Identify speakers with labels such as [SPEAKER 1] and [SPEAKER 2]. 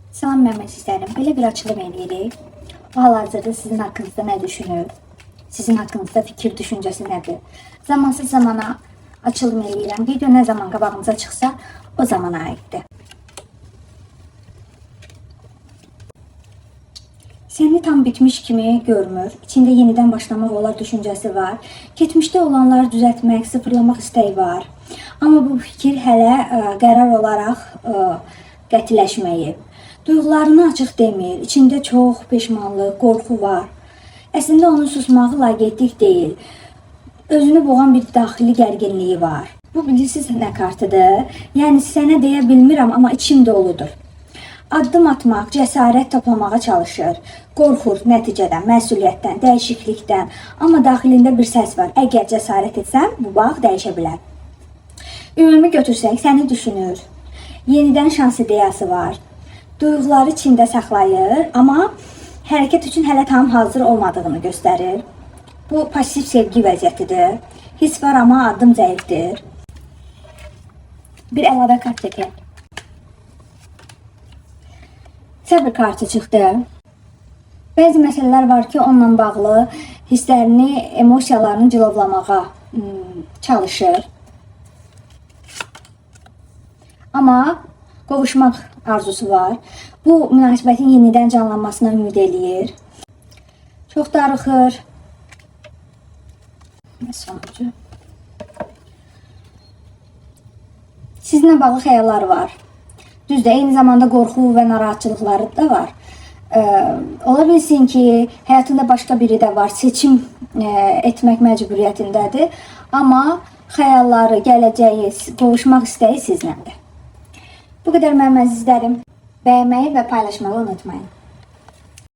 [SPEAKER 1] Salam mənim əzizlərim. Belə bir açılım edirik. Hal-hazırda sizin haqqınızda nə düşünür? Sizin haqqınızda fikir düşüncəsi nədir? Zamansız zamana açılım edirəm. Video nə zaman qabağımıza çıxsa o zamana aiddir. Səni tam bitmiş kimi görmür. İçində yenidən başlamaq olar düşüncəsi var. Keçmişdə olanları düzəltmək, sıfırlamaq istəyi var. Amma bu fikir hələ qərar olaraq qətiləşməyib. Duyğularını açıq demir. İçində çox peşmanlıq, qorxu var. Əslində onun susmağı laqeydlik deyil. Özünü boğan bir daxili gərginliyi var. Bu bilirsiniz nə kartıdır? Yəni sənə deyə bilmirəm, amma içim doludur. Addım atmaq, cəsarət toplamağa çalışır. Qorxur nəticədən, məsuliyyətdən, dəyişiklikdən. Amma daxilində bir səs var. Əgər cəsarət etsən, bu bağ dəyişə bilər. Ümumi götürsək, səni düşünür. Yenidən şans ideyası var. Duyğuları içində saxlayır, amma hərəkət üçün hələ tam hazır olmadığını göstərir. Bu pasiv sevgi vəziyyətidir. Hiss var, amma addım zəifdir. Bir əlavə kart çəkək. Səbir kartı çıxdı. Bəzi məsələlər var ki, onunla bağlı hisslərini, emosiyalarını cilovlamağa çalışır. Amma qovuşmaq arzusu var. Bu münasibətin yenidən canlanmasına ümid eləyir. Çox darıxır. Sonucu. Sizinlə bağlı xəyalları var. Düzdür, eyni zamanda qorxu və narahatçılıqları da var. Ola bilsin ki, həyatında başqa biri də var, seçim etmək məcburiyyətindədir. Amma xəyalları, gələcəyi, qovuşmaq istəyi sizinlədir. Bu qədər mənim əzizlərim. Bəyənməyi və paylaşmağı unutmayın.